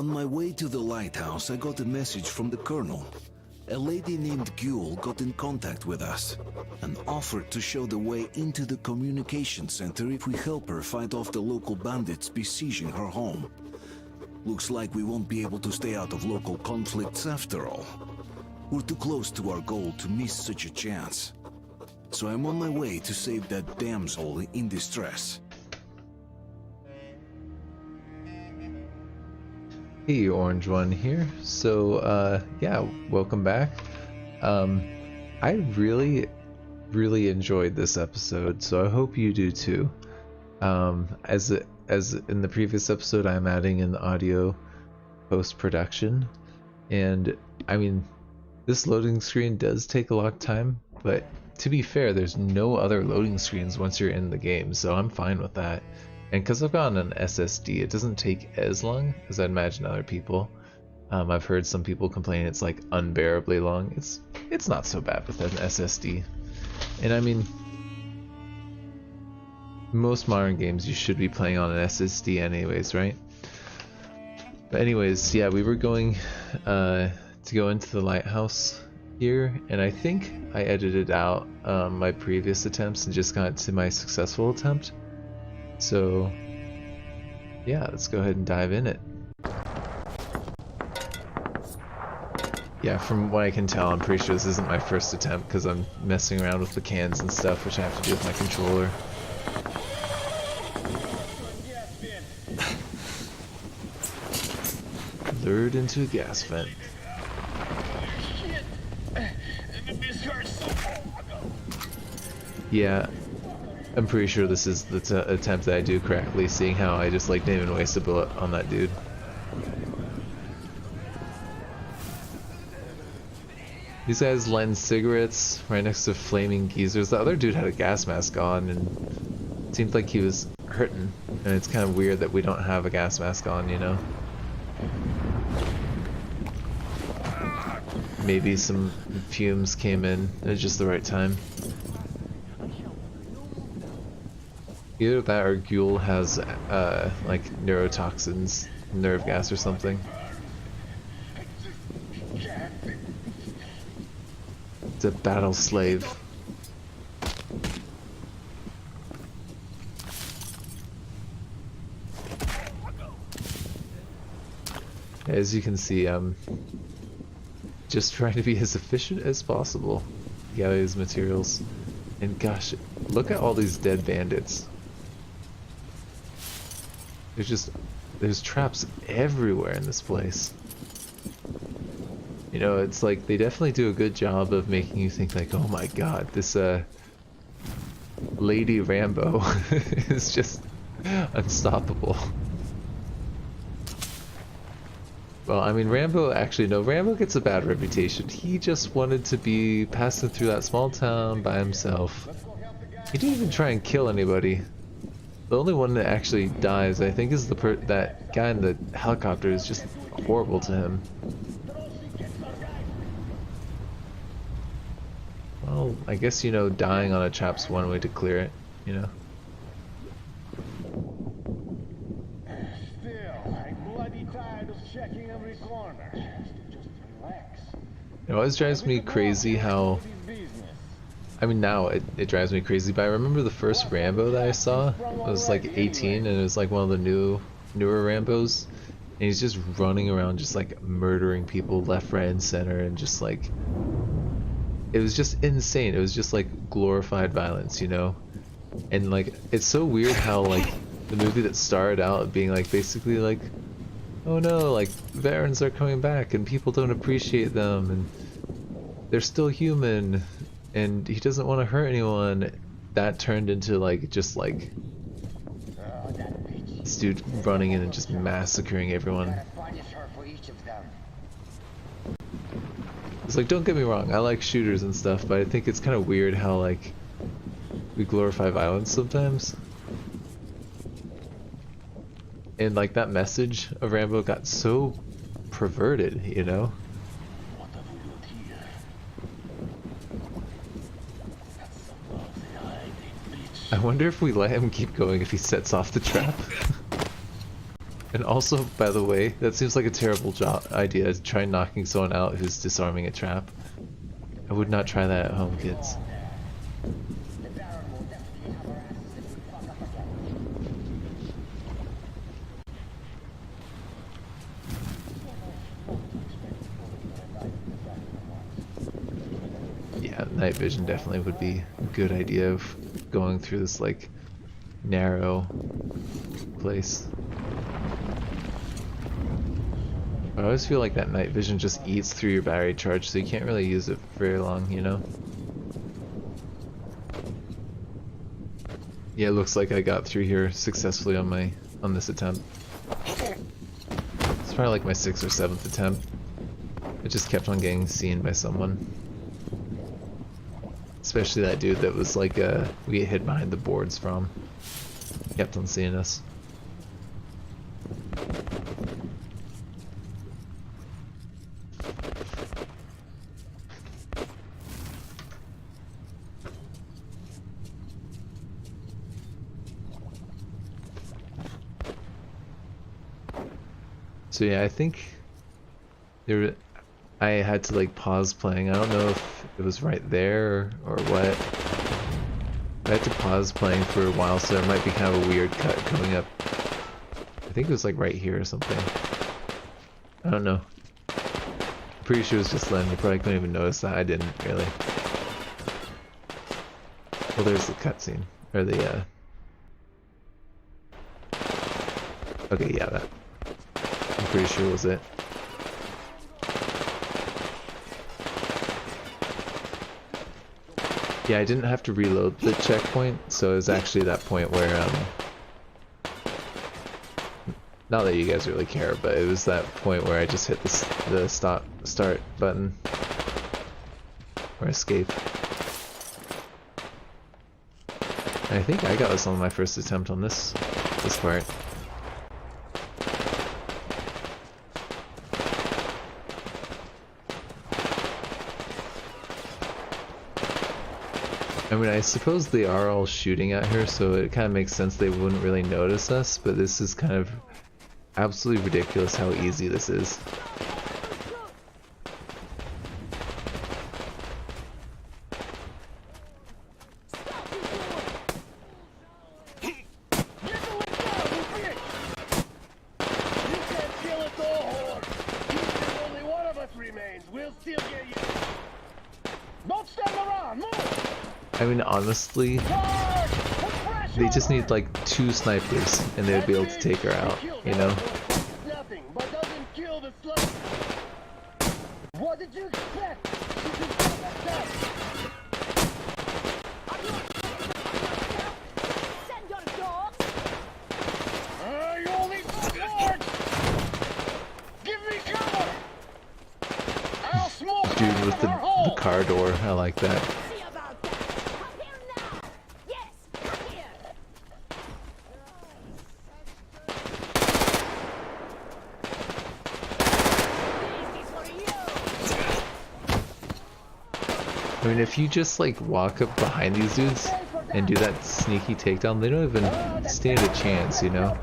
On my way to the lighthouse, I got a message from the colonel. A lady named Guil got in contact with us and offered to show the way into the communication center if we help her fight off the local bandits besieging her home. Looks like we won't be able to stay out of local conflicts after all. We're too close to our goal to miss such a chance. So I'm on my way to save that damsel in distress. Hey, Orange One here. So, yeah, welcome back. I really enjoyed this episode, so I hope you do too. As in the previous episode, I'm adding in audio post-production, and I mean, this loading screen does take a lot of time, but to be fair, there's no other loading screens once you're in the game, so I'm fine with that. And because I've gotten an SSD, it doesn't take as long as I'd imagine other people. I've heard some people complain it's like unbearably long. It's not so bad with an SSD. And I mean, most modern games you should be playing on an SSD anyways, right? But anyways, yeah, we were going to go into the lighthouse here, and I think I edited out my previous attempts and just got to my successful attempt. So, yeah, let's go ahead and dive in it. Yeah, from what I can tell, I'm pretty sure this isn't my first attempt because I'm messing around with the cans and stuff, which I have to do with my controller. Lured into a gas vent. Yeah. I'm pretty sure this is the attempt that I do correctly, seeing how I just like didn't even waste a bullet on that dude. These guys lighting cigarettes right next to flaming geezers. The other dude had a gas mask on and it seemed like he was hurting, and it's kind of weird that we don't have a gas mask on, you know? Maybe some fumes came in at just the right time. Either that or Guil has like neurotoxins, nerve gas or something. It's a battle slave. As you can see, I'm just trying to be as efficient as possible. Gather these materials. And gosh, look at all these dead bandits. There's traps everywhere in this place. You know, it's like they definitely do a good job of making you think like, oh my god, this Lady Rambo is just unstoppable. Well, I mean, Rambo gets a bad reputation. He just wanted to be passing through that small town by himself. He didn't even try and kill anybody. The only one that actually dies, I think, is that guy in the helicopter is just horrible to him. Well, I guess, you know, dying on a trap's one way to clear it, you know? Still, I'm bloody tired of checking every corner. Just relax. It always drives me crazy how... I mean, now it drives me crazy, but I remember the first Rambo that I saw. I was like 18, and it was like one of the newer Rambos, and he's just running around just like murdering people left, right, and center, and just like, it was just insane. It was just like glorified violence, you know? And like, it's so weird how like the movie that started out being like basically like, oh no, like veterans are coming back and people don't appreciate them and they're still human and he doesn't want to hurt anyone, that turned into like just like this dude running in and just massacring everyone. It's like, don't get me wrong, I like shooters and stuff, but I think it's kind of weird how like we glorify violence sometimes. And like that message of Rambo got so perverted, you know? I wonder if we let him keep going if he sets off the trap. And also, by the way, that seems like a terrible idea to try knocking someone out who's disarming a trap. I would not try that at home, kids. Yeah, night vision definitely would be a good idea of going through this, like, narrow place. I always feel like that night vision just eats through your battery charge, so you can't really use it for very long, you know? Yeah, it looks like I got through here successfully on this attempt. It's probably like my 6th or 7th attempt. I just kept on getting seen by someone. Especially that dude that was like we hid behind the boards from. Kept on seeing us. So yeah, I think I had to like pause playing. I don't know if it was right there or what. I had to pause playing for a while, so there might be kind of a weird cut coming up. I think it was like right here or something. I don't know. I'm pretty sure it was just then. You probably couldn't even notice that. I didn't really. Well, there's the cutscene or the. Okay, yeah, that. I'm pretty sure was it. Yeah, I didn't have to reload the checkpoint, so it was actually that point where, not that you guys really care, but it was that point where I just hit the start button, or escape. And I think I got this on my first attempt on this part. I mean, I suppose they are all shooting at her, so it kind of makes sense they wouldn't really notice us, but this is kind of absolutely ridiculous how easy this is. I mean, honestly, they just need like 2 snipers and they'd be able to take her out, you know? What did you expect? You only give me cover! I'll smoke. Dude with the car door, I like that. I mean, if you just like walk up behind these dudes and do that sneaky takedown, they don't even stand a chance, you know?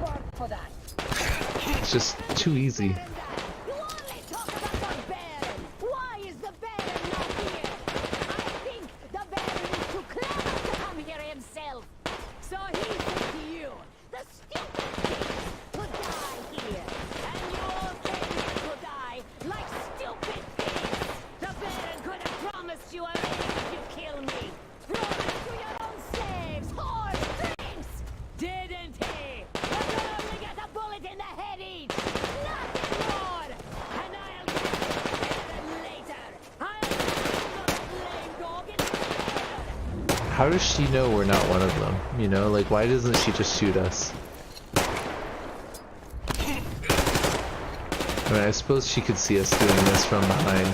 It's just too easy. How does she know we're not one of them? You know, like, why doesn't she just shoot us? I mean, I suppose she could see us doing this from behind.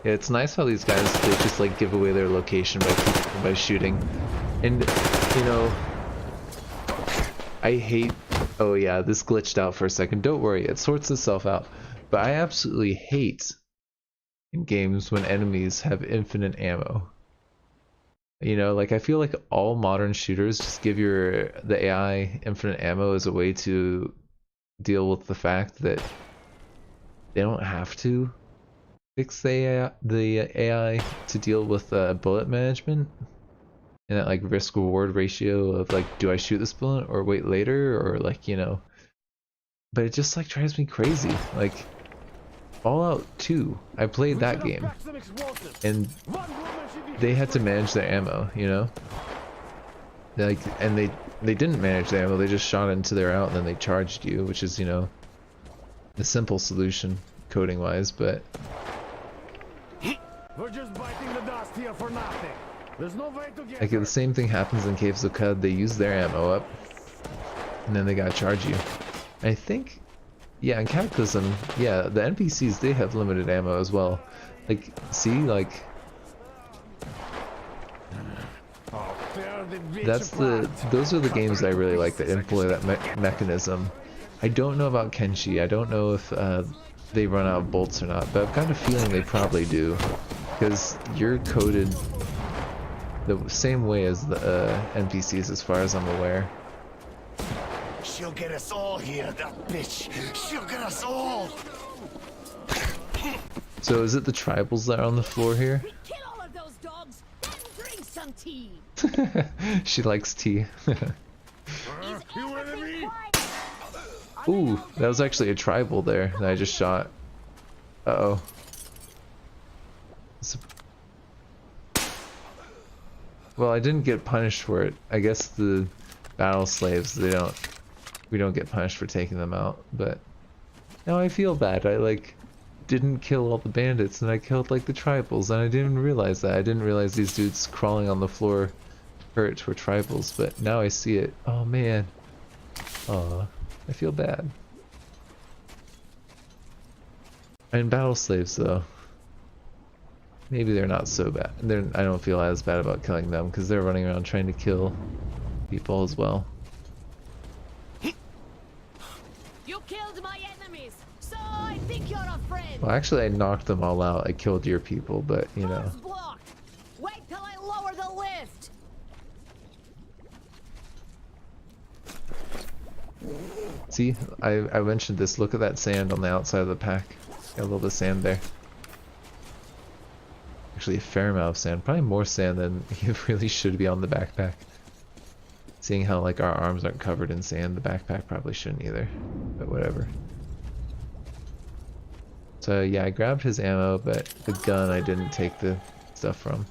Yeah, it's nice how these guys, they just like give away their location by shooting. And, you know, I hate... Oh yeah, this glitched out for a second. Don't worry, it sorts itself out. But I absolutely hate in games when enemies have infinite ammo. You know, like I feel like all modern shooters just give the AI infinite ammo as a way to deal with the fact that they don't have to fix the AI to deal with bullet management and that like risk reward ratio of like, do I shoot this bullet or wait later, or like, you know. But it just like drives me crazy. Like Fallout 2, I played that game and they had to manage their ammo, you know. Like, and they didn't manage their ammo, they just shot into their out and then they charged you, which is, you know, the simple solution coding wise. But we're just biting the dust here for nothing. There's no way to get like the same thing happens in Caves of Cud. They use their ammo up and then they gotta charge you. I think, yeah, in Cataclysm, yeah, the NPCs, they have limited ammo as well. Like, see, like, those are the games I really like that employ that mechanism. I don't know about Kenshi. I don't know if they run out of bolts or not, but I've got a feeling they probably do, because you're coded the same way as the NPCs as far as I'm aware. She'll get us all here, that bitch. She'll get us all. So is it the tribals that are on the floor here? We kill all of those dogs, then drink some tea. She likes tea. you enemy? Ooh, that was actually a tribal there that I just shot. Uh-oh. Well, I didn't get punished for it. I guess the battle slaves, we don't get punished for taking them out, but now I feel bad. I like didn't kill all the bandits and I killed like the tribals, and I didn't realize that. I didn't realize these dudes crawling on the floor hurt were tribals, but now I see it. Oh man. Aw, I feel bad. And battle slaves though, maybe they're not so bad. I don't feel as bad about killing them because they're running around trying to kill people as well. You killed my enemies, so I think you're a friend. Well, actually I knocked them all out. I killed your people, but you know. Door's blocked. Wait till I lower the lift. See, I mentioned this. Look at that sand on the outside of the pack. Got a little bit of sand there. Actually, a fair amount of sand. Probably more sand than you really should be on the backpack. Seeing how like our arms aren't covered in sand, the backpack probably shouldn't either. But whatever. So yeah, I grabbed his ammo, but the gun I didn't take the stuff from.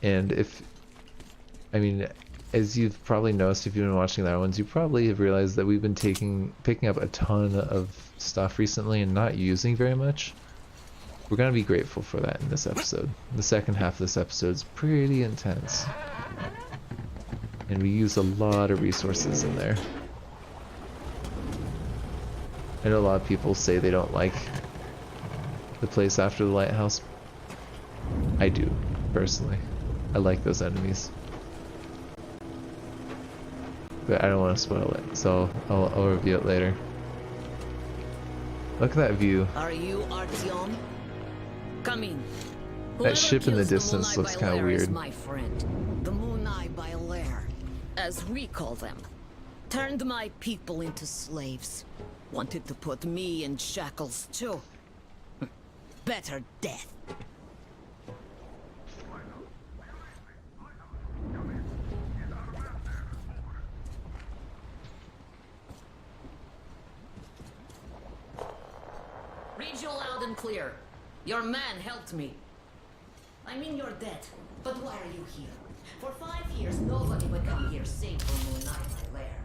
And I mean, as you've probably noticed if you've been watching the other ones, you probably have realized that we've been picking up a ton of stuff recently and not using very much. We're gonna be grateful for that in this episode. The second half of this episode is pretty intense. And we use a lot of resources in there. I know a lot of people say they don't like the place after the lighthouse. I do, personally. I like those enemies. But I don't want to spoil it, so I'll review it later. Look at that view. Are you Artyom? Come in. That ship in the distance looks kind of weird. My friend, the Moonai Bailair, as we call them, turned my people into slaves. Wanted to put me in shackles too. Better death. Read you loud and clear. Your man helped me. I mean, you're dead. But why are you here? For 5 years, nobody would come here safe from Moonai Bailair.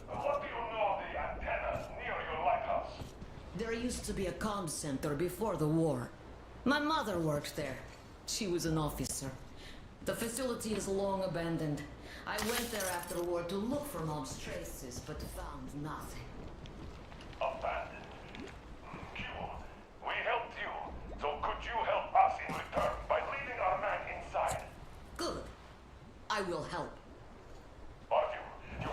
What do you know of the antennas near your lighthouse? There used to be a comm center before the war. My mother worked there. She was an officer. The facility is long abandoned. I went there after the war to look for Mom's traces, but found nothing. Abandoned. Guil, we helped you, so could you help us in return by leading our man inside? Good. I will help. But you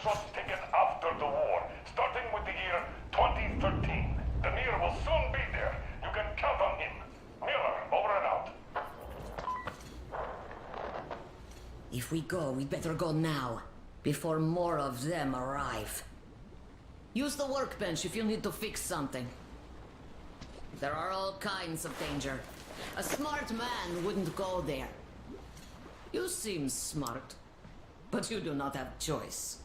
shots taken after the war, starting with the year 2013. The Mir will soon be there. You can count on him. Miller, over and out. If we go, we'd better go now, before more of them arrive. Use the workbench if you need to fix something. There are all kinds of danger. A smart man wouldn't go there. You seem smart, but you do not have choice.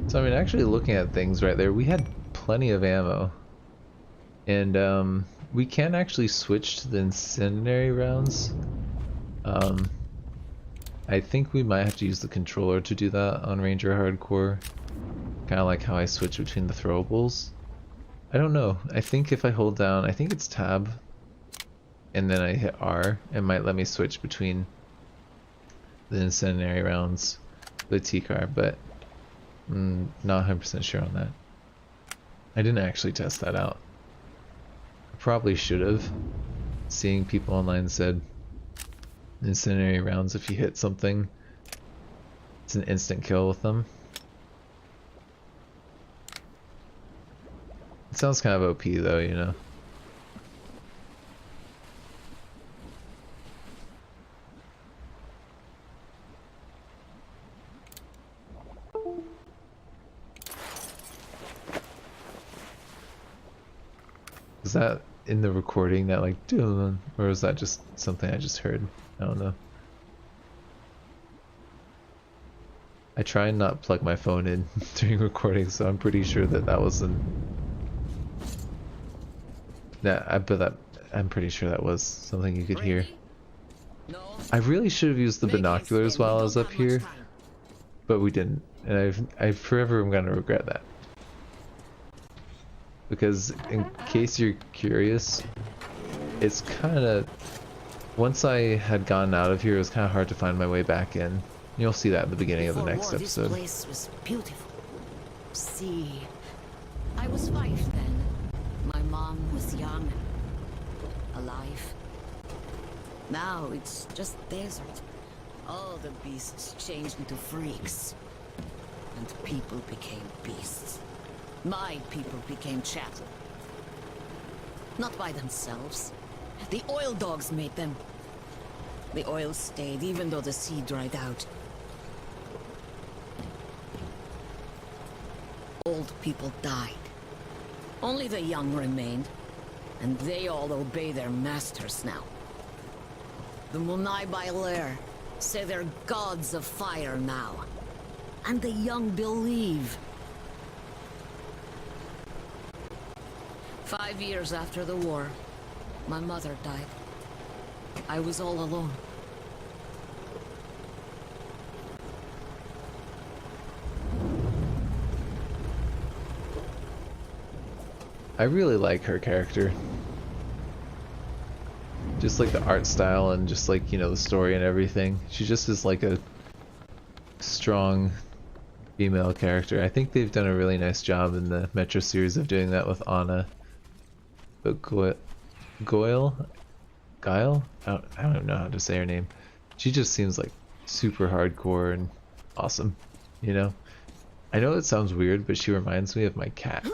So I mean, actually looking at things right there, we had plenty of ammo. And we can actually switch to the incendiary rounds. I think we might have to use the controller to do that on Ranger Hardcore. Kind of like how I switch between the throwables. I don't know. I think if I hold down, I think it's tab, and then I hit R, it might let me switch between the incendiary rounds, the T-car, but not 100% sure on that. I didn't actually test that out. I probably should have. Seeing people online said incendiary rounds, if you hit something, it's an instant kill with them. It sounds kind of OP though, you know. Is that in the recording, that like doom, or is that just something I just heard? I don't know. I try and not plug my phone in during recording, so I'm pretty sure that that wasn't. I'm pretty sure that was something you could hear. No? I really should have used the Make haste, binoculars then. We while I was don't up have much here, time. but we didn't, and I forever am gonna regret that. Because in case you're curious, it's kind of, once I had gotten out of here, it was kind of hard to find my way back in. You'll see that at the beginning of the Before next war, episode. This place was beautiful. See, I was 5 then. My mom was young, alive. Now it's just desert. All the beasts changed into freaks, and people became beasts. My people became chattel. Not by themselves. The oil dogs made them. The oil stayed even though the sea dried out. Old people died. Only the young remained, and they all obey their masters now. The Munai Bailer say they're gods of fire now, and the young believe. 5 years after the war, my mother died. I was all alone. I really like her character. Just like the art style and just like, you know, the story and everything. She just is like a strong female character. I think they've done a really nice job in the Metro series of doing that with Anna. But Guil? I don't know how to say her name. She just seems like super hardcore and awesome, you know? I know it sounds weird, but she reminds me of my cat.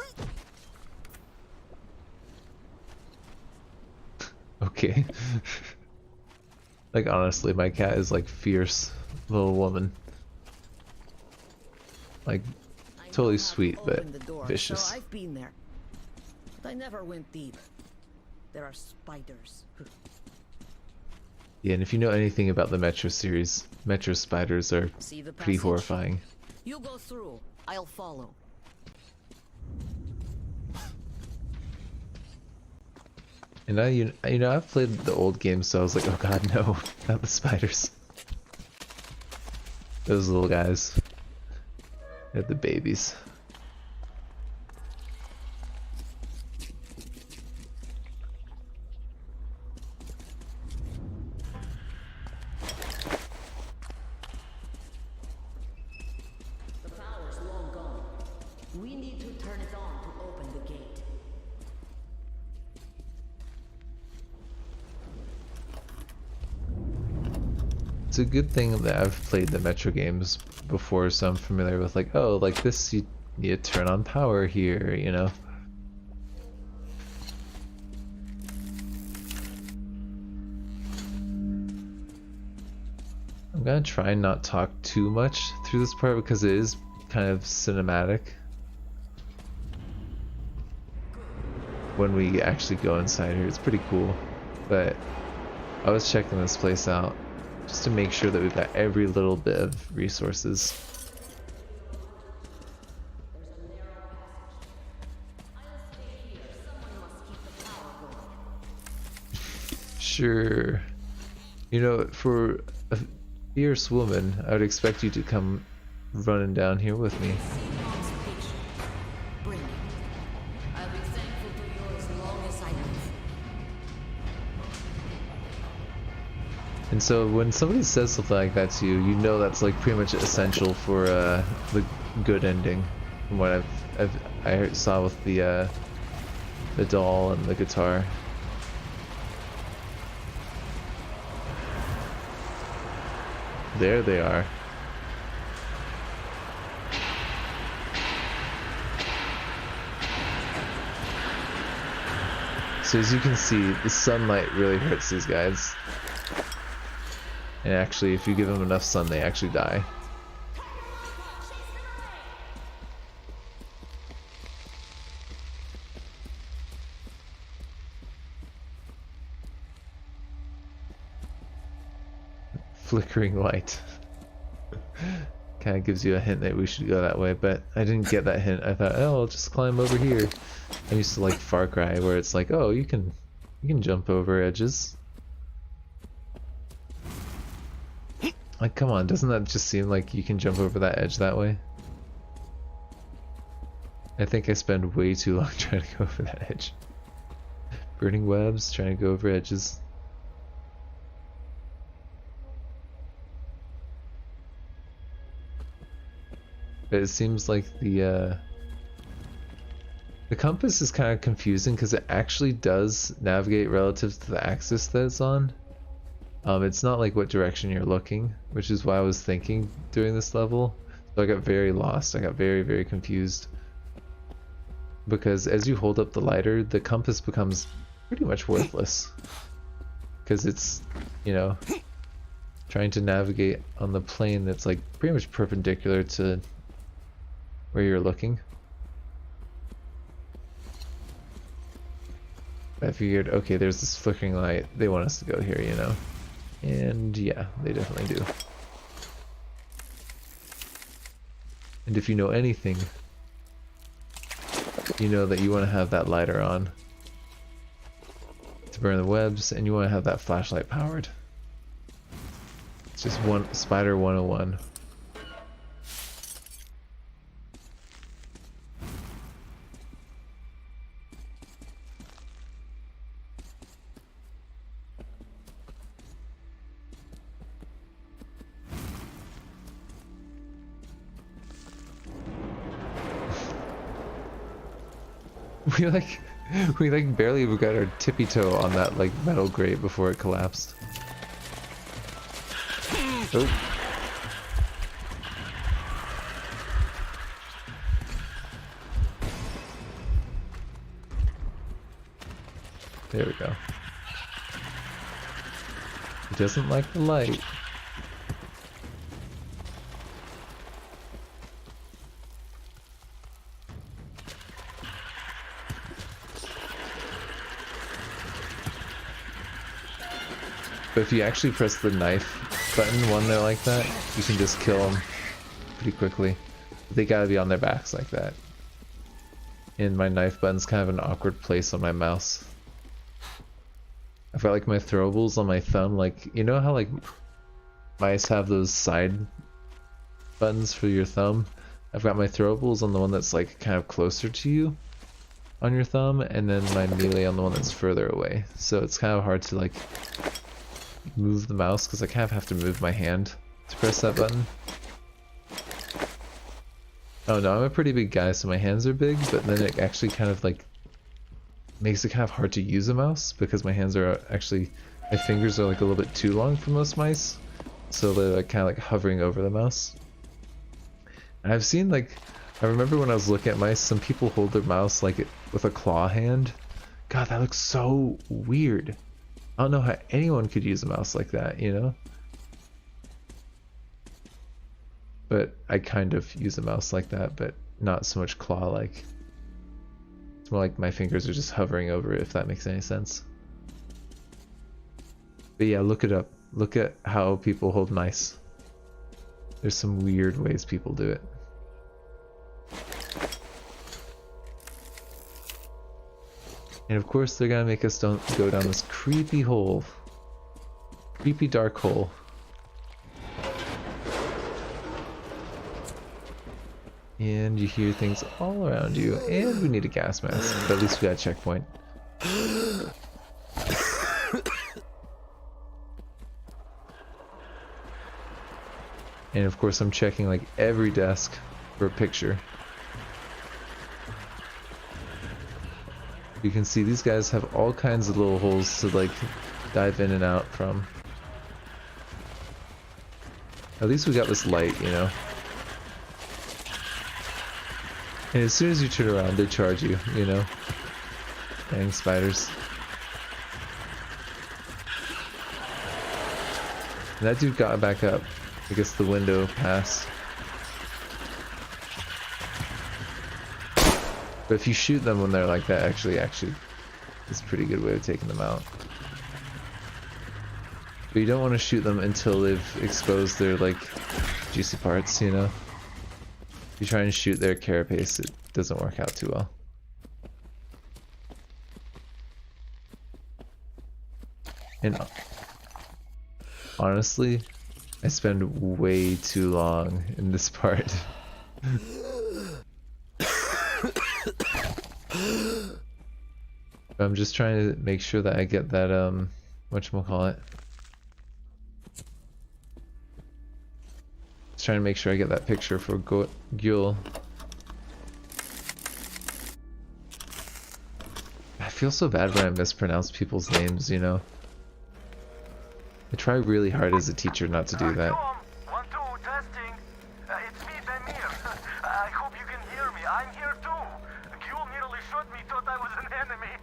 Okay. Like honestly, my cat is like fierce little woman. Like totally sweet, but vicious. So I've been there, but I never went deep. There are spiders. Yeah, and if you know anything about the Metro series, Metro spiders are See the pretty passage? horrifying. You go through. I'll follow. And now you know I've played the old games, so I was like, oh god, no, not the spiders. Those little guys. They're the babies. The power's long gone. We need to turn it on to open the gate. it's a good thing that I've played the Metro games before, so I'm familiar with like, oh, like this you need to turn on power here, you know. I'm gonna try and not talk too much through this part because it is kind of cinematic when we actually go inside here. It's pretty cool, but I was checking this place out just to make sure that we've got every little bit of resources. Sure. You know, for a fierce woman, I would expect you to come running down here with me. I'll be thankful to you as long as I live. And so when somebody says something like that to you, you know that's like pretty much essential for the good ending. From what I saw with the doll and the guitar. There they are. So as you can see, the sunlight really hurts these guys. And actually, if you give them enough sun, they actually die. Flickering light. Kind of gives you a hint that we should go that way, but I didn't get that hint. I thought, oh, I'll just climb over here. I used to like Far Cry, where it's like, oh, you can jump over edges. Like, come on, doesn't that just seem like you can jump over that edge that way? I think I spend way too long trying to go over that edge. Burning webs, trying to go over edges. But it seems like the compass is kind of confusing because it actually does navigate relative to the axis that it's on. It's not like what direction you're looking, which is why I was thinking during this level. So I got very lost. I got very, very confused. Because as you hold up the lighter, the compass becomes pretty much worthless. Because it's, you know, trying to navigate on the plane that's like pretty much perpendicular to where you're looking. I figured, okay, there's this flickering light. They want us to go here, you know? And yeah, they definitely do. And if you know anything, you know that you want to have that lighter on to burn the webs, and you want to have that flashlight powered. It's just one Spider 101. We like barely got our tippy toe on that like metal grate before it collapsed. Oh. There we go. He doesn't like the light. But if you actually press the knife button when they're like that, you can just kill them pretty quickly. They gotta be on their backs like that. And my knife button's kind of an awkward place on my mouse. I've got like my throwables on my thumb, like, you know how like mice have those side buttons for your thumb? I've got my throwables on the one that's like kind of closer to you on your thumb, and then my melee on the one that's further away. So it's kind of hard to like move the mouse because I kind of have to move my hand to press that button. Oh no, I'm a pretty big guy, so my hands are big, but then it actually kind of like makes it kind of hard to use a mouse because my hands are actually, my fingers are like a little bit too long for most mice. so they're like kind of like hovering over the mouse. And I've seen like, I remember when I was looking at mice, some people hold their mouse like with a claw hand. God, that looks so weird. I don't know how anyone could use a mouse like that, you know? But I kind of use a mouse like that, but not so much claw-like. It's more like my fingers are just hovering over it, if that makes any sense. But yeah, look it up. Look at how people hold mice. There's some weird ways people do it. And of course they're gonna make us go down this creepy hole. Creepy dark hole. And you hear things all around you. And we need a gas mask, but at least we got a checkpoint. And of course I'm checking like every desk for a picture. You can see these guys have all kinds of little holes to like dive in and out from. At least we got this light, you know. And as soon as you turn around, they charge you, you know. Dang spiders. And that dude got back up. I guess the window passed. But if you shoot them when they're like that, actually, it's a pretty good way of taking them out. But you don't want to shoot them until they've exposed their, like, juicy parts, you know? If you try and shoot their carapace, it doesn't work out too well. And honestly, I spend way too long in this part. I'm just trying to make sure that I get that, whatchamacallit. Just trying to make sure I get that picture for Guil. I feel so bad when I mispronounce people's names, you know? I try really hard as a teacher not to do that. 1, 2, testing. It's me, Damir. I hope you can hear me. I'm here too. Guil nearly shot me, thought I was an enemy.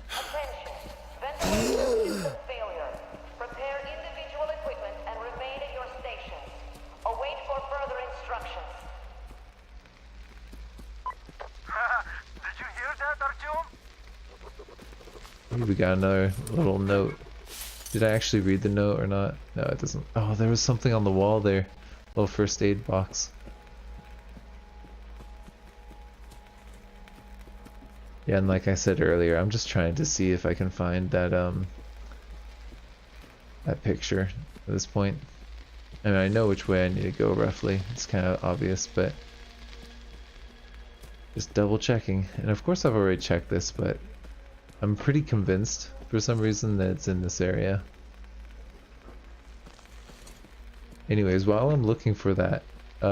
Attention. Ventilation system failure. Prepare individual equipment and remain at your stations. Await for further instructions. Did you hear that, Artyom? Ooh, we got another little note. Did I actually read the note or not? No, it doesn't. Oh, there was something on the wall there. Little first aid box. Yeah, and like I said earlier, I'm just trying to see if I can find that that picture at this point. I mean, I know which way I need to go roughly. It's kind of obvious, but just double checking. And of course I've already checked this, but I'm pretty convinced for some reason that it's in this area. Anyways, while I'm looking for that, I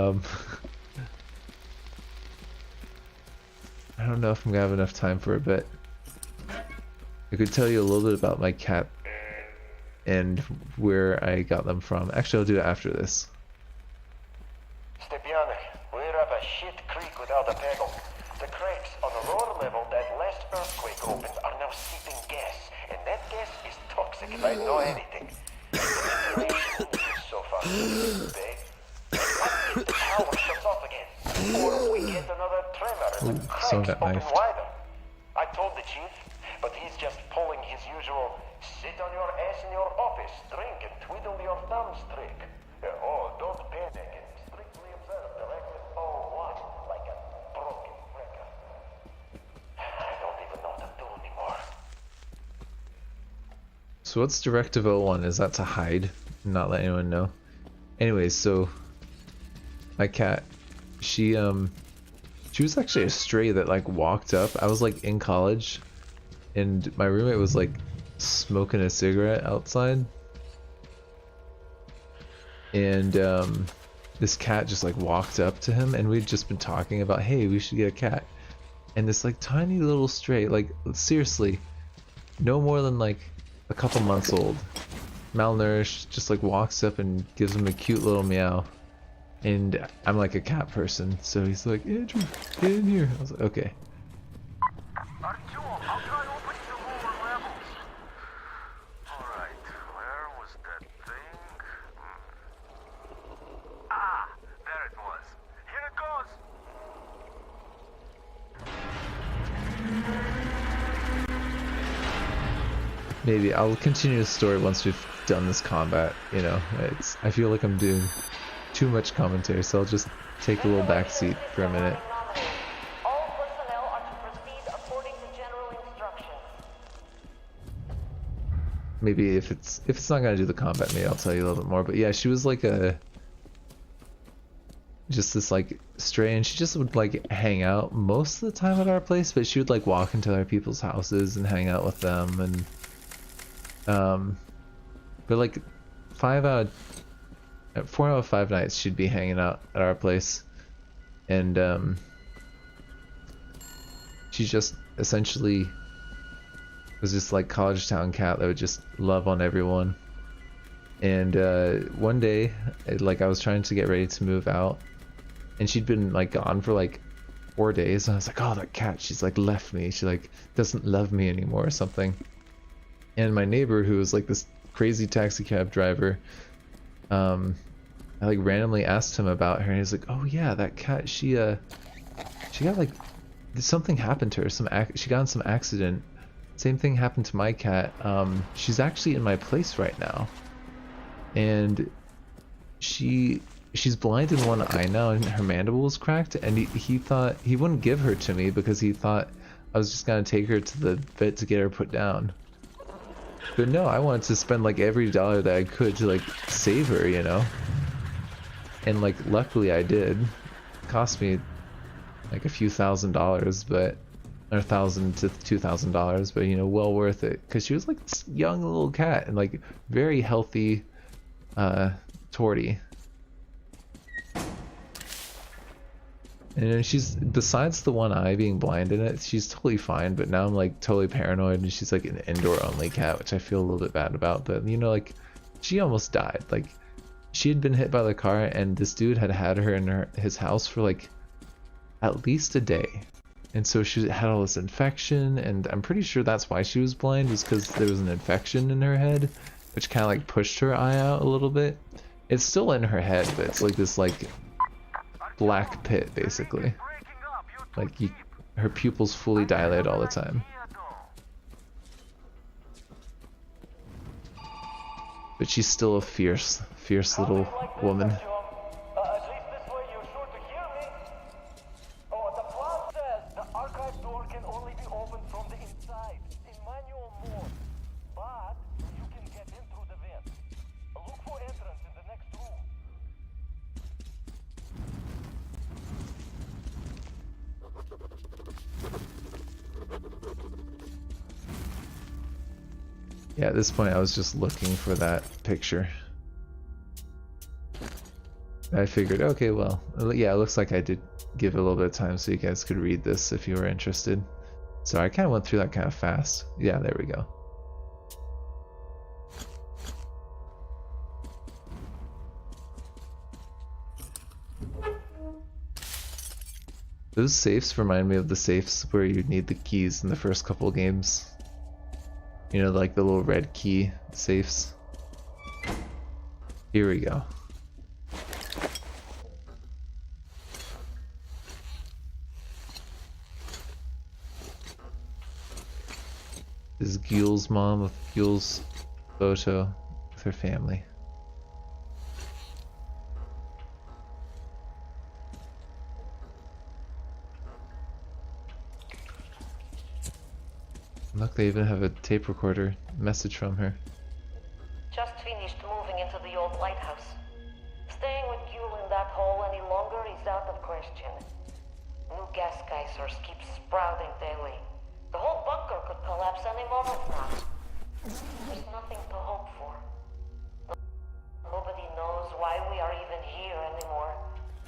don't know if I'm gonna have enough time for it, but I could tell you a little bit about my cat and where I got them from. Actually, I'll do it after this. Stepiane, we're up a shit creek without a paddle. The cracks on the lower level that last earthquake opened are now seeping gas, and that gas is toxic if I know anything. The ventilation is so far big. What if the power shuts off again? Or we get another tremor and the cracks open wider? I told the chief, but he's just pulling his usual sit on your ass in your office, drink and twiddle your thumbs trick. Oh, don't panic and strictly observe Directive 01 like a broken record. I don't even know what to do anymore. So what's Directive 01? Is that to hide? Not let anyone know? Anyways, so my cat, she was actually a stray that like walked up. I was like in college and my roommate was like smoking a cigarette outside, and this cat just like walked up to him, and we'd just been talking about, hey, we should get a cat. and this like tiny little stray, like seriously, no more than like a couple months old, malnourished, just like walks up and gives him a cute little meow. And I'm like a cat person, so he's like, Andrew, get in here. I was like, okay. Artyom, I'll try opening the lower levels. Alright, where was that thing? Ah, there it was. Here it goes. Maybe I'll continue the story once we've done this combat. You know, I feel like I'm doing too much commentary, so I'll just take a little back seat for a minute. All personnel are to proceed according to general instructions. Maybe if it's not gonna do the combat, maybe I'll tell you a little bit more. But yeah, she was like just this like stray, and she just would like hang out most of the time at our place, but she would like walk into other people's houses and hang out with them, and but like 4 out of 5 nights she'd be hanging out at our place, and she just essentially was this like college town cat that would just love on everyone. And one day, like I was trying to get ready to move out, and she'd been like gone for like 4 days, and I was like, oh, that cat, she's like left me, she like doesn't love me anymore or something. And my neighbor, who was like this crazy taxi cab driver, I like randomly asked him about her, and he's like, oh yeah, that cat, she got like, something happened to her, she got in some accident. Same thing happened to my cat. She's actually in my place right now, and she's blind in one eye now, and her mandible was cracked, and he thought he wouldn't give her to me because he thought I was just gonna take her to the vet to get her put down. But no, I wanted to spend like every dollar that I could to like save her, you know? And like luckily I did. It cost me like a few $1,000s, but or $1,000 to $2,000, but you know, well worth it, because she was like this young little cat and like very healthy tortie. And then she's, besides the one eye being blind in it, she's totally fine, but now I'm like totally paranoid, and she's like an indoor only cat, which I feel a little bit bad about. But you know, like she almost died. Like she had been hit by the car, and this dude had her in his house for like at least a day. And so she had all this infection, and I'm pretty sure that's why she was blind, was because there was an infection in her head, which kind of like pushed her eye out a little bit. It's still in her head, but it's like this like black pit, basically. Like her pupils fully dilate all the time. But she's still a fierce little woman. At least this way you're sure to hear me. Oh, the plan says the archive door can only be opened from the inside. In manual mode. But you can get in through the vent. Look for entrance in the next room. Yeah, at this point I was just looking for that picture. I figured, okay, well, yeah, it looks like I did give it a little bit of time so you guys could read this if you were interested. So I kind of went through that kind of fast. Yeah, there we go. Those safes remind me of the safes where you need the keys in the first couple games. You know, like the little red key safes. Here we go. This is Guil's mom, with Guil's photo with her family. Look, they even have a tape recorder message from her. Just finished moving into the old lighthouse. Staying with Guil in that hole any longer is out of question. New gas geysers keep sprouting daily. The whole bunker could collapse any moment now. There's nothing to hope for. Nobody knows why we are even here anymore.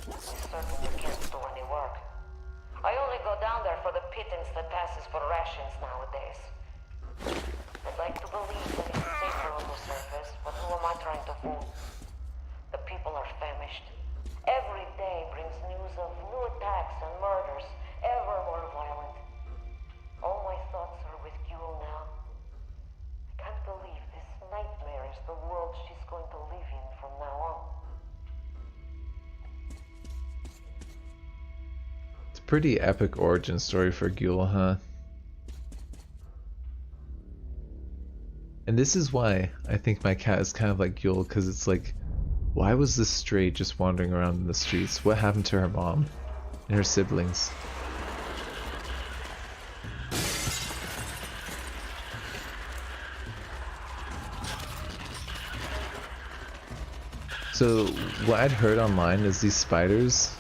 We certainly can't do any work. I only go down there for the pittance that passes for rations nowadays. I'd like to believe that it's safer on the surface, but who am I trying to fool? The people are famished. Every day brings news of new attacks and murders, ever more violent. All my thoughts are with Guil now. I can't believe this nightmare is the world she's going to live in from now on. It's a pretty epic origin story for Guil, huh? And this is why I think my cat is kind of like Guil, because it's like, why was this stray just wandering around in the streets? What happened to her mom and her siblings? So what I'd heard online is these spiders,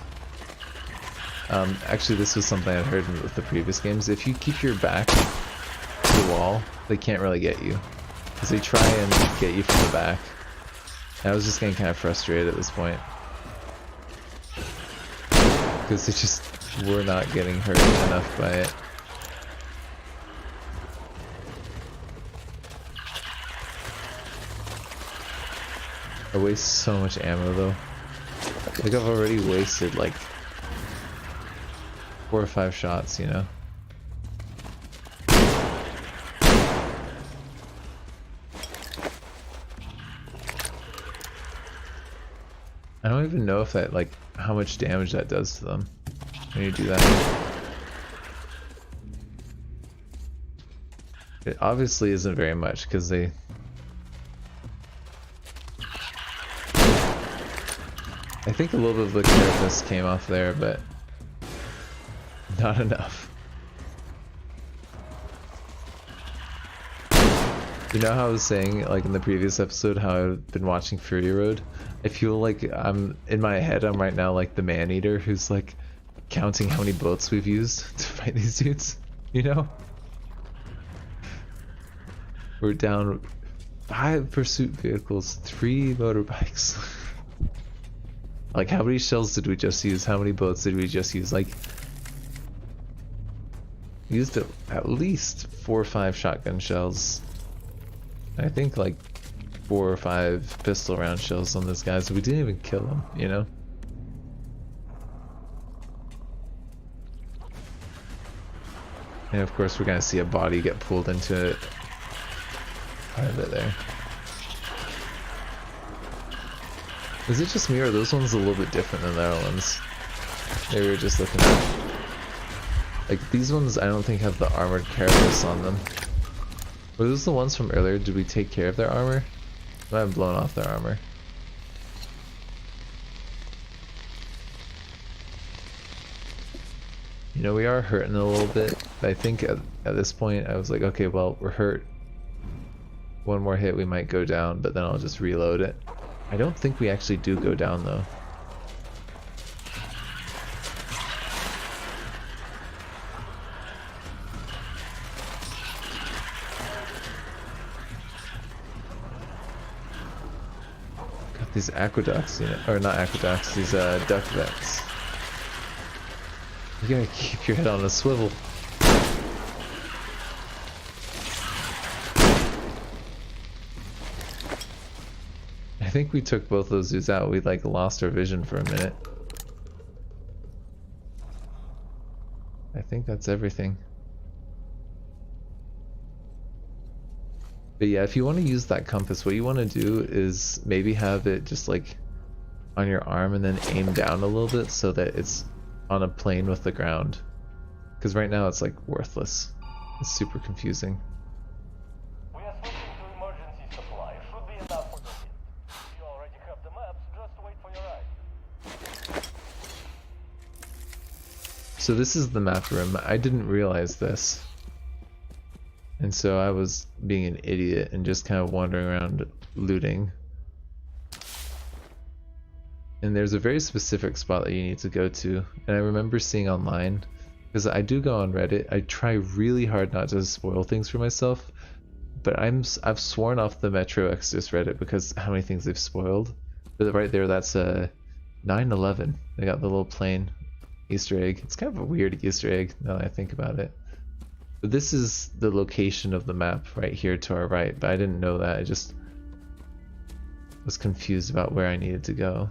actually this was something I'd heard with the previous games, if you keep your back to the wall, they can't really get you. Because they try and get you from the back. And I was just getting kind of frustrated at this point. Because they just were not getting hurt enough by it. I waste so much ammo though. Like I've already wasted like 4 or 5 shots, you know? I don't even know if that, like, how much damage that does to them when you do that. It obviously isn't very much because they... I think a little bit of the carapace came off there, but not enough. You know how I was saying, like in the previous episode, how I've been watching Fury Road? I feel like I'm, in my head, I'm right now like the man-eater who's like counting how many boats we've used to fight these dudes, you know? We're down 5 pursuit vehicles, 3 motorbikes. Like, how many shells did we just use? How many boats did we just use? Like, used at least 4 or 5 shotgun shells. I think like 4 or 5 pistol round shells on this guy, so we didn't even kill him, you know? And of course we're gonna see a body get pulled into it. Part of it there. Is it just me, or are those ones a little bit different than the other ones? Maybe we're just looking at... Like, these ones I don't think have the armored carapace on them. Were those the ones from earlier? Did we take care of their armor? I might have blown off their armor. You know, we are hurting a little bit, but I think at this point I was like, okay, well, we're hurt. One more hit we might go down, but then I'll just reload it. I don't think we actually do go down though. Got these aqueducts, you know, or not aqueducts, these duct vents. You gotta keep your head on a swivel. I think we took both those dudes out. We like lost our vision for a minute. I think that's everything. But yeah, if you want to use that compass, what you want to do is maybe have it just like on your arm and then aim down a little bit so that it's on a plane with the ground. Because right now it's like worthless. It's super confusing. We are switching to emergency supply. Should be enough for the hit. You already have the maps, just wait for your ride. So this is the map room. I didn't realize this. And so I was being an idiot and just kind of wandering around looting. And there's a very specific spot that you need to go to. And I remember seeing online, because I do go on Reddit, I try really hard not to spoil things for myself, but I've sworn off the Metro Exodus Reddit because how many things they've spoiled. But right there, that's a 9/11. They got the little plane Easter egg. It's kind of a weird Easter egg now that I think about it. But this is the location of the map right here to our right, but I didn't know that. I just was confused about where I needed to go.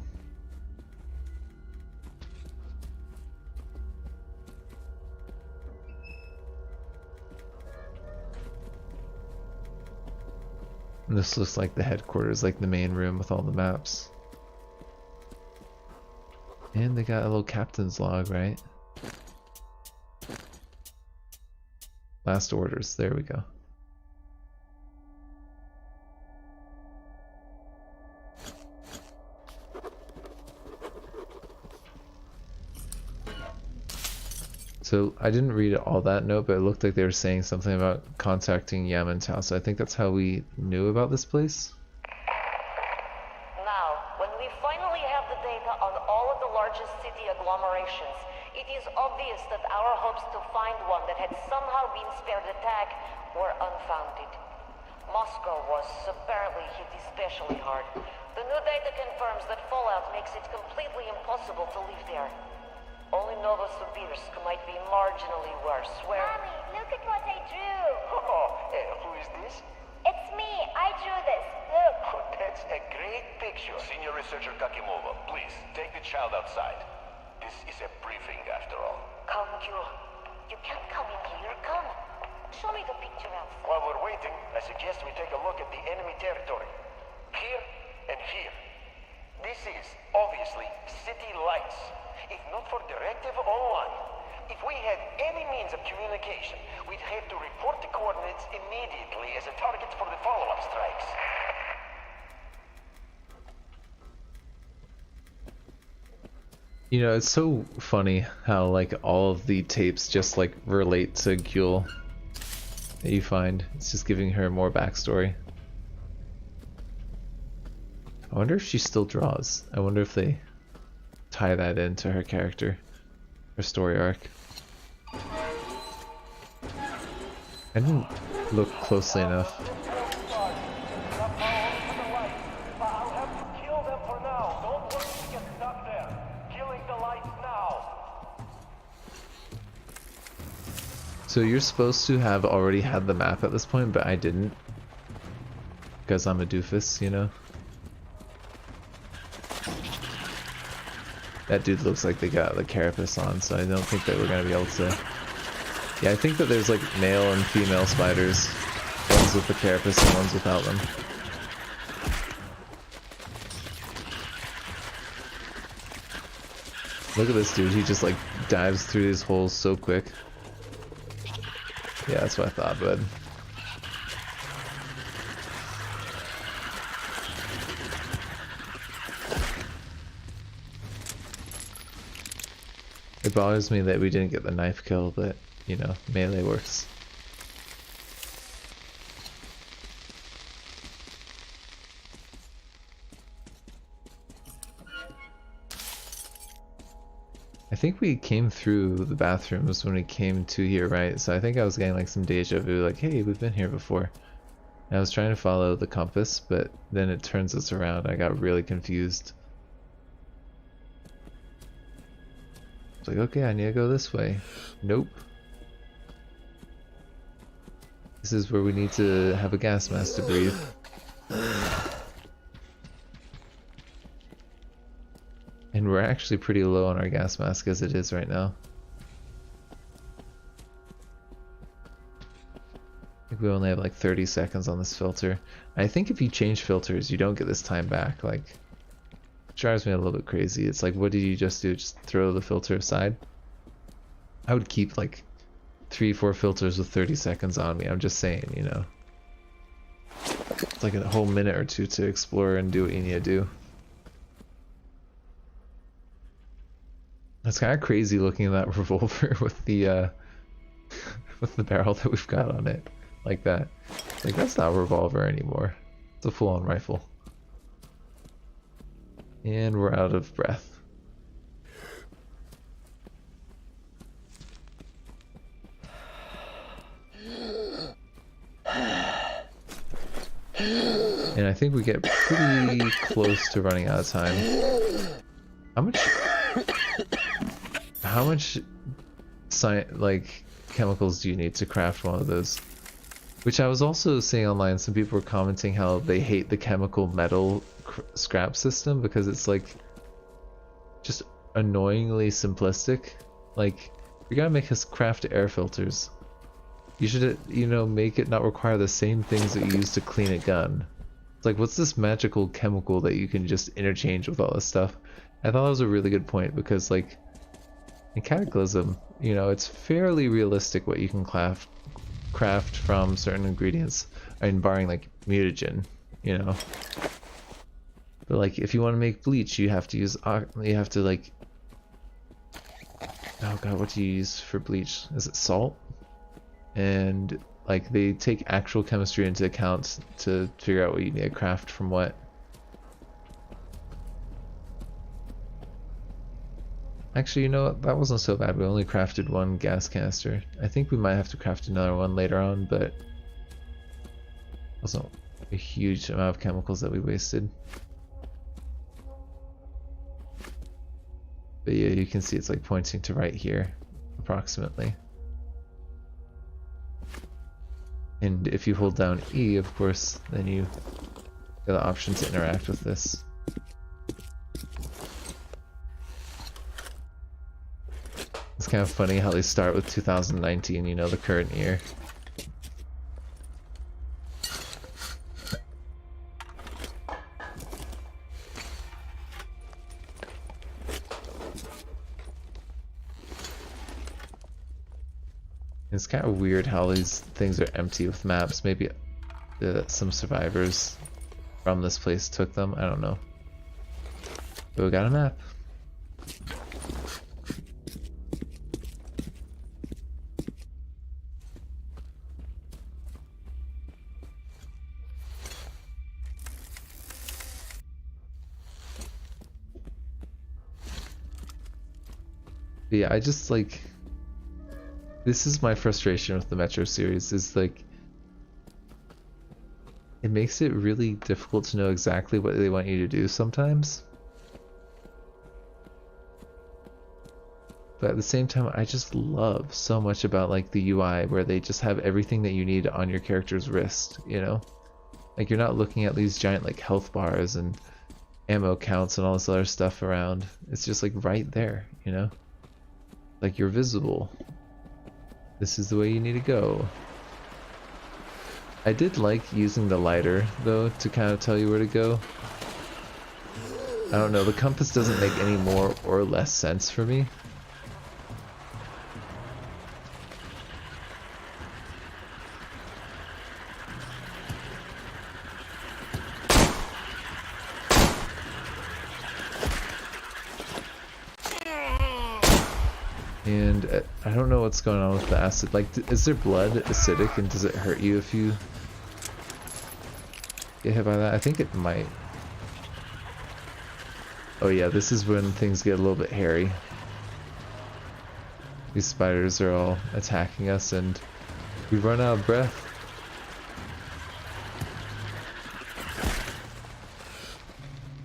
And this looks like the headquarters, like the main room with all the maps. And they got a little captain's log, right? Last orders, there we go. So I didn't read all that note, but it looked like they were saying something about contacting Yaman's house. So I think that's how we knew about this place. Now, when we finally have the data on all of the largest city agglomerations, it is obvious that our hopes to find one that had somehow been spared attack were unfounded. Moscow was apparently hit especially hard. The new data confirms that fallout makes it completely impossible to live there. Only Novosibirsk might be marginally worse, where... Mommy, look at what I drew. Oh, who is this? It's me. I drew this. Look. Oh, that's a great picture. Senior Researcher Kakimova, please, take the child outside. This is a briefing, after all. Come, Guil. You can't come in here. Come. Show me the picture outside. While we're waiting, I suggest we take a look at the enemy territory. Here and here. This is, obviously, city lights. If not for Directive 01, if we had any means of communication, we'd have to report the coordinates immediately as a target for the follow-up strikes. You know, it's so funny how like all of the tapes just like relate to Guil that you find. It's just giving her more backstory. I wonder if she still draws. I wonder if they tie that into her character, her story arc. I didn't look closely enough. I'll have to kill them for now. Don't worry to get stuck there. Killing the lights now. So you're supposed to have already had the map at this point, but I didn't. Because I'm a doofus, you know? That dude looks like they got the carapace on, so I don't think that we're gonna be able to... Yeah, I think that there's like male and female spiders. One's with the carapace and one's without them. Look at this dude, he just like dives through these holes so quick. Yeah, that's what I thought, bud. It bothers me that we didn't get the knife kill, but, you know, melee works. I think we came through the bathrooms when we came to here, right? So I think I was getting like some deja vu, like, hey, we've been here before. And I was trying to follow the compass, but then it turns us around. I got really confused. It's like, okay, I need to go this way. Nope. This is where we need to have a gas mask to breathe. And we're actually pretty low on our gas mask as it is right now. I think we only have like 30 seconds on this filter. I think if you change filters, you don't get this time back. Like, it drives me a little bit crazy. It's like, what did you just do? Just throw the filter aside? I would keep like 3-4 filters with 30 seconds on me. I'm just saying, you know. It's like a whole minute or two to explore and do what you need to do. It's kind of crazy looking at that revolver with the with the barrel that we've got on it, like that. Like, that's not a revolver anymore. It's a full-on rifle. And we're out of breath. And I think we get pretty close to running out of time. how much like chemicals do you need to craft one of those? Which I was also seeing online, some people were commenting how they hate the chemical metal scrap system because it's like just annoyingly simplistic. Like, you gotta make us craft air filters. You should, you know, make it not require the same things that you use to clean a gun. It's like, what's this magical chemical that you can just interchange with all this stuff? I thought that was a really good point because, like, in Cataclysm, you know, it's fairly realistic what you can craft from certain ingredients. I mean, barring like mutagen, you know. But like, if you want to make bleach, you have to use, you have to like, oh god, what do you use for bleach? Is it salt? And like, they take actual chemistry into account to figure out what you need to craft from what. Actually, you know what? That wasn't so bad. We only crafted one gas canister. I think we might have to craft another one later on, but it wasn't a huge amount of chemicals that we wasted. But yeah, you can see it's like pointing to right here, approximately. And if you hold down E, of course, then you get the option to interact with this. It's kind of funny how they start with 2019, you know, the current year. It's kind of weird how these things are empty with maps. Maybe some survivors from this place took them. I don't know. But we got a map. But yeah, I just like... This is my frustration with the Metro series, is like... It makes it really difficult to know exactly what they want you to do sometimes. But at the same time, I just love so much about like the UI, where they just have everything that you need on your character's wrist, you know? Like, you're not looking at these giant like health bars and ammo counts and all this other stuff around. It's just like right there, you know? Like, you're visible. This is the way you need to go. I did like using the lighter, though, to kind of tell you where to go. I don't know, the compass doesn't make any more or less sense for me. And I don't know what's going on with the acid. Like, is their blood acidic, and does it hurt you if you get hit by that? I think it might. Oh yeah, this is when things get a little bit hairy. These spiders are all attacking us, and we've run out of breath.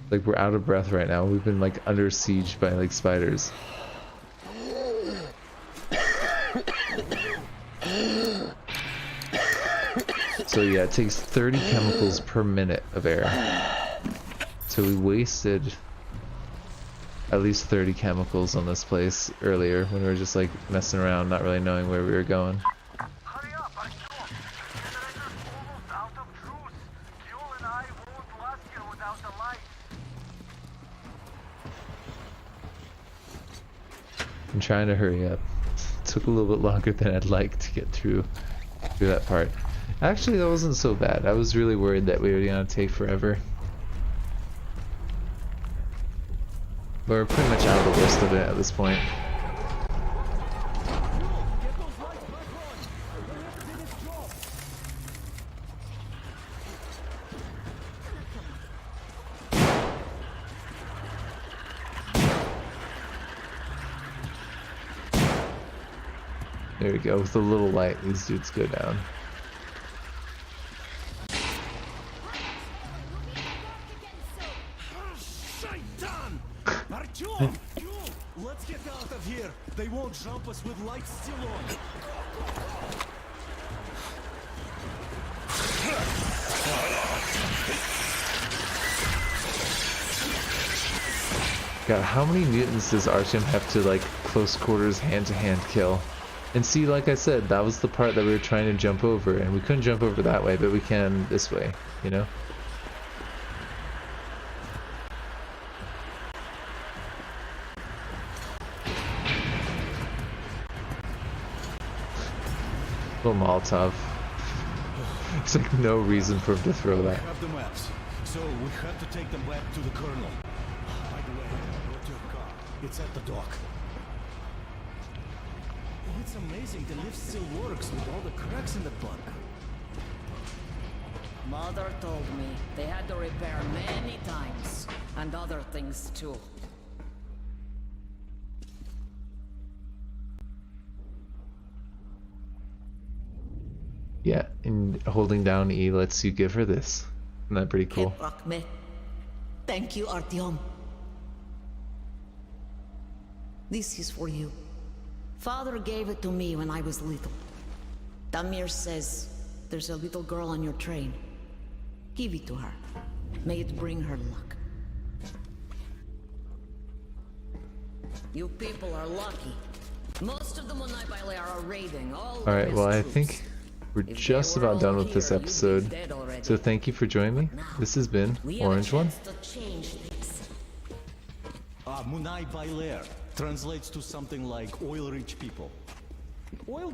Like, we're out of breath right now. We've been like under siege by like spiders. So yeah, it takes 30 chemicals per minute of air. So we wasted at least 30 chemicals on this place earlier when we were just like messing around, not really knowing where we were going. Hurry up, Artyom! Generator's almost out of juice. Guil and I won't last here without the light. I'm trying to hurry up. It took a little bit longer than I'd like to get through that part. Actually, that wasn't so bad. I was really worried that we were gonna take forever. But we're pretty much out of the worst of it at this point. There we go. With a little light, these dudes go down. Artyom! Let's get out of here! us with lights still on. God, how many mutants does Artyom have to, like, close quarters, hand-to-hand kill? And see, like I said, that was the part that we were trying to jump over, and we couldn't jump over that way, but we can this way, you know? Little Molotov. There's like no reason for him to throw that. We have the maps, so we have to take them back to the Colonel. By the way, I brought your car. It's at the dock. It's amazing the lift still works with all the cracks in the bunk. Mother told me they had to repair many times, and other things too. Yeah, and holding down E lets you give her this. Isn't that pretty cool? Thank you, Artyom. This is for you. Father gave it to me when I was little. Damir says there's a little girl on your train. Give it to her. May it bring her luck. You people are lucky. Most of the Munai Baile are raiding all the Alright, well I troops. think we're just about done with this episode. So thank you for joining me. This has been Orange One. Munai Bailer translates to something like oil-rich people. Oil